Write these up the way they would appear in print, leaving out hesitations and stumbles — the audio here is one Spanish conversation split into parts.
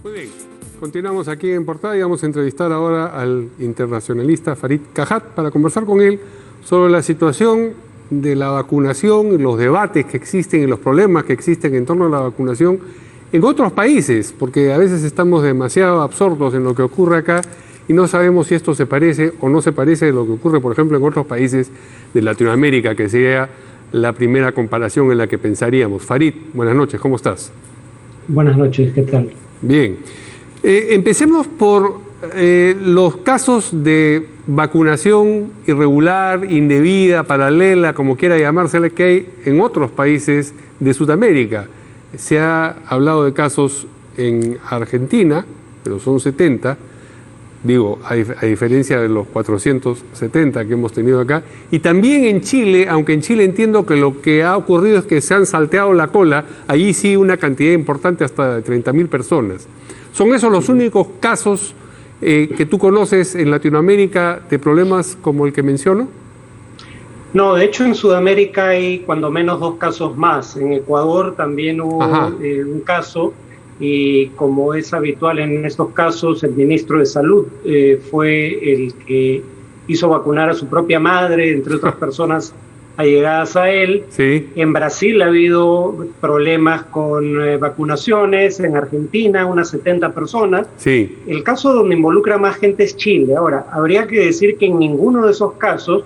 Muy bien, continuamos aquí en Portada y vamos a entrevistar ahora al internacionalista Farid Kajat para conversar con él sobre la situación de la vacunación, los debates que existen y los problemas que existen en torno a la vacunación en otros países, porque a veces estamos demasiado absortos en lo que ocurre acá y no sabemos si esto se parece o no se parece a lo que ocurre, por ejemplo, en otros países de Latinoamérica, que sería la primera comparación en la que pensaríamos. Farid, buenas noches, ¿cómo estás? Buenas noches, ¿qué tal? Bien. Empecemos por los casos de vacunación irregular, indebida, paralela, como quiera llamársela, que hay en otros países de Sudamérica. Se ha hablado de casos en Argentina, pero son 70, digo, a diferencia de los 470 que hemos tenido acá, y también en Chile, aunque en Chile entiendo que lo que ha ocurrido es que se han salteado la cola, allí sí una cantidad importante, hasta de 30.000 personas. ¿Son esos los únicos casos que tú conoces en Latinoamérica de problemas como el que menciono? No, de hecho en Sudamérica hay cuando menos 2 casos más. En Ecuador también hubo un caso, y como es habitual en estos casos, el ministro de Salud fue el que hizo vacunar a su propia madre, entre otras personas allegadas a él. Sí. En Brasil ha habido problemas con vacunaciones, en Argentina unas 70 personas. Sí. El caso donde involucra más gente es Chile. Ahora, habría que decir que en ninguno de esos casos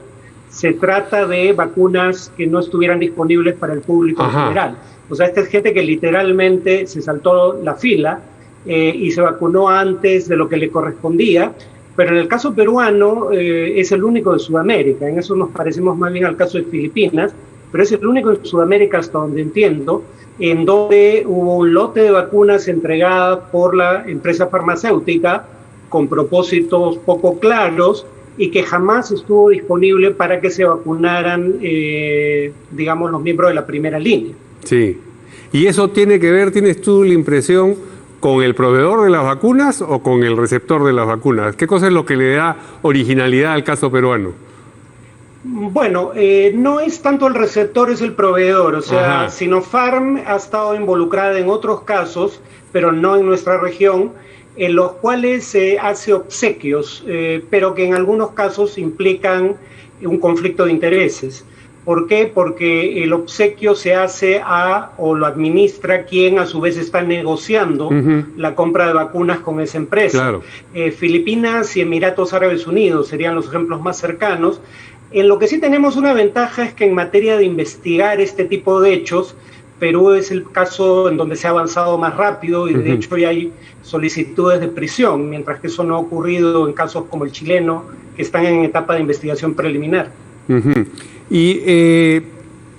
se trata de vacunas que no estuvieran disponibles para el público en general. O sea, esta es gente que literalmente se saltó la fila y se vacunó antes de lo que le correspondía. Pero en el caso peruano es el único de Sudamérica. En eso nos parecemos más bien al caso de Filipinas, pero es el único de Sudamérica, hasta donde entiendo, en donde hubo un lote de vacunas entregadas por la empresa farmacéutica con propósitos poco claros y que jamás estuvo disponible para que se vacunaran, digamos, los miembros de la primera línea. Sí. ¿Y eso tiene que ver, tienes tú la impresión, con el proveedor de las vacunas o con el receptor de las vacunas? ¿Qué cosa es lo que le da originalidad al caso peruano? Bueno, no es tanto el receptor, es el proveedor. O sea, Sinopharm ha estado involucrada en otros casos, pero no en nuestra región, en los cuales se hace obsequios, pero que en algunos casos implican un conflicto de intereses. ¿Por qué? Porque el obsequio se hace o lo administra quien a su vez está negociando la compra de vacunas con esa empresa. Claro. Filipinas y Emiratos Árabes Unidos serían los ejemplos más cercanos. En lo que sí tenemos una ventaja es que en materia de investigar este tipo de hechos, Perú es el caso en donde se ha avanzado más rápido y de hecho ya hay solicitudes de prisión, mientras que eso no ha ocurrido en casos como el chileno, que están en etapa de investigación preliminar. Y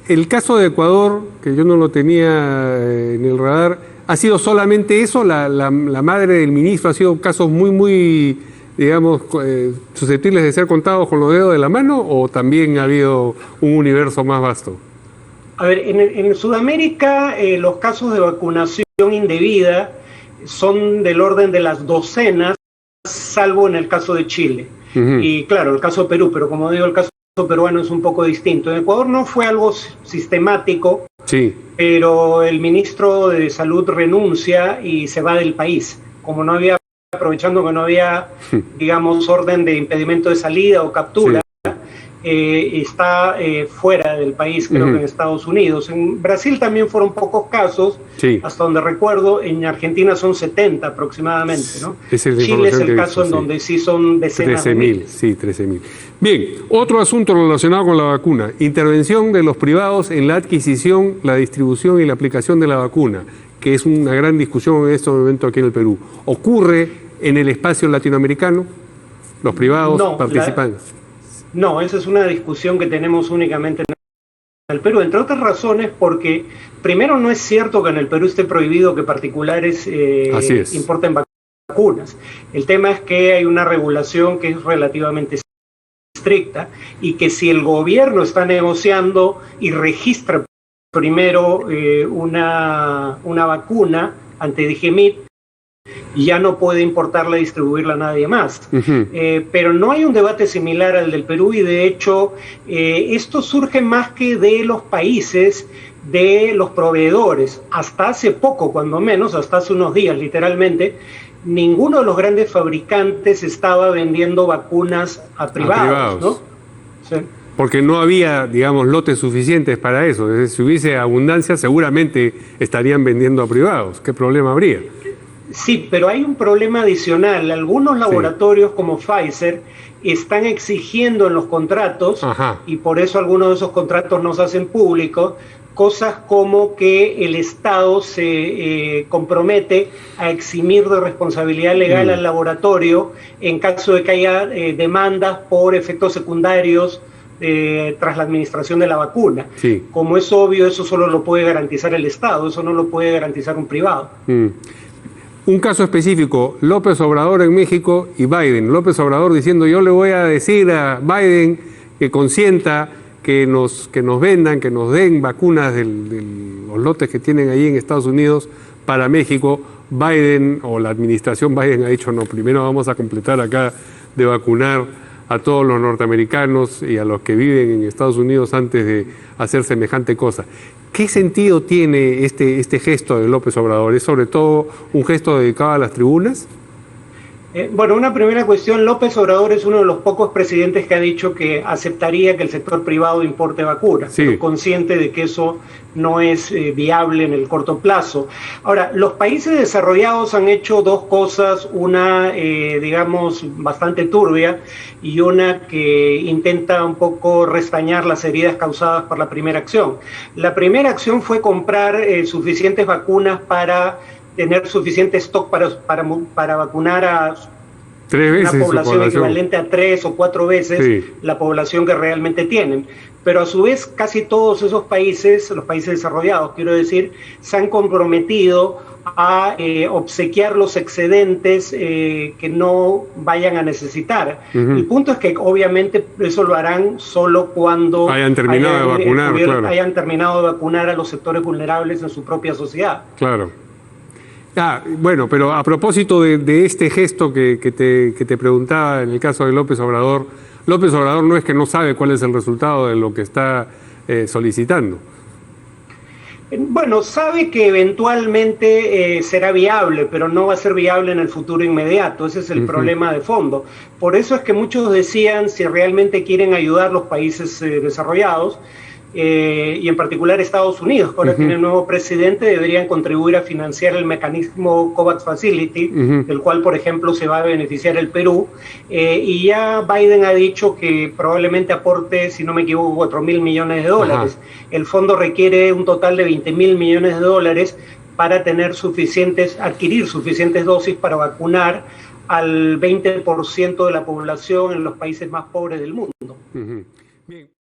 el caso de Ecuador, que yo no lo tenía en el radar, ¿ha sido solamente eso? ¿La madre del ministro ha sido casos muy, digamos, susceptibles de ser contados con los dedos de la mano, o también ha habido un universo más vasto? A ver, en Sudamérica los casos de vacunación indebida son del orden de las docenas, salvo en el caso de Chile. Y claro, el caso de Perú, pero como digo, el caso peruano es un poco distinto. En Ecuador no fue algo sistemático, pero el ministro de Salud renuncia y se va del país. Como no había, aprovechando que no había, digamos, orden de impedimento de salida o captura, está fuera del país, creo que en Estados Unidos. En Brasil también fueron pocos casos, hasta donde recuerdo. En Argentina son 70 aproximadamente, ¿no? Chile es el caso en donde sí son decenas de miles. Sí, 13.000. Bien, otro asunto relacionado con la vacuna: intervención de los privados en la adquisición, la distribución y la aplicación de la vacuna, que es una gran discusión en este momento aquí en el Perú. ¿Ocurre en el espacio latinoamericano? ¿Los privados participan? No, esa es una discusión que tenemos únicamente en el Perú, entre otras razones porque, primero, no es cierto que en el Perú esté prohibido que particulares importen vacunas. El tema es que hay una regulación que es relativamente estricta y que si el gobierno está negociando y registra primero una vacuna ante DIGEMIT, ya no puede importarla y distribuirla a nadie más. Pero no hay un debate similar al del Perú y de hecho esto surge más que de los países de los proveedores. Hasta hace poco, cuando menos, hasta hace unos días literalmente, ninguno de los grandes fabricantes estaba vendiendo vacunas a privados. ¿No? Sí. Porque no había, digamos, lotes suficientes para eso. Es decir, si hubiese abundancia, seguramente estarían vendiendo a privados. ¿Qué problema habría? Sí, pero hay un problema adicional. Algunos laboratorios como Pfizer están exigiendo en los contratos, y por eso algunos de esos contratos no se hacen públicos, cosas como que el Estado se compromete a eximir de responsabilidad legal al laboratorio en caso de que haya demandas por efectos secundarios tras la administración de la vacuna. Sí. Como es obvio, eso solo lo puede garantizar el Estado, eso no lo puede garantizar un privado. Un caso específico, López Obrador en México y Biden. López Obrador diciendo: yo le voy a decir a Biden que consienta que nos vendan, que nos den vacunas de los lotes que tienen ahí en Estados Unidos para México. Biden, o la administración Biden, ha dicho: no, primero vamos a completar acá de vacunar a todos los norteamericanos y a los que viven en Estados Unidos antes de hacer semejante cosa. ¿Qué sentido tiene este gesto de López Obrador? ¿Es sobre todo un gesto dedicado a las tribunas? Bueno, una primera cuestión: López Obrador es uno de los pocos presidentes que ha dicho que aceptaría que el sector privado importe vacunas, pero consciente de que eso no es viable en el corto plazo. Ahora, los países desarrollados han hecho dos cosas, una, digamos, bastante turbia, y una que intenta un poco restañar las heridas causadas por la primera acción. La primera acción fue comprar suficientes vacunas para tener suficiente stock para vacunar a una población equivalente a 3 o 4 veces la población que realmente tienen. Pero a su vez, casi todos esos países, los países desarrollados, quiero decir, se han comprometido a obsequiar los excedentes que no vayan a necesitar. El punto es que obviamente eso lo harán solo cuando hayan terminado de vacunar, hayan terminado de vacunar a los sectores vulnerables en su propia sociedad. Claro. Bueno, pero a propósito de este gesto que te preguntaba en el caso de López Obrador no es que no sabe cuál es el resultado de lo que está solicitando. Bueno, sabe que eventualmente será viable, pero no va a ser viable en el futuro inmediato. Ese es el problema de fondo. Por eso es que muchos decían, si realmente quieren ayudar los países desarrollados, y en particular Estados Unidos, que ahora tiene un nuevo presidente, deberían contribuir a financiar el mecanismo COVAX Facility, del cual, por ejemplo, se va a beneficiar el Perú, y ya Biden ha dicho que probablemente aporte, si no me equivoco, $4.000 millones. El fondo requiere un total de $20.000 millones para adquirir suficientes dosis para vacunar al 20% de la población en los países más pobres del mundo. Bien.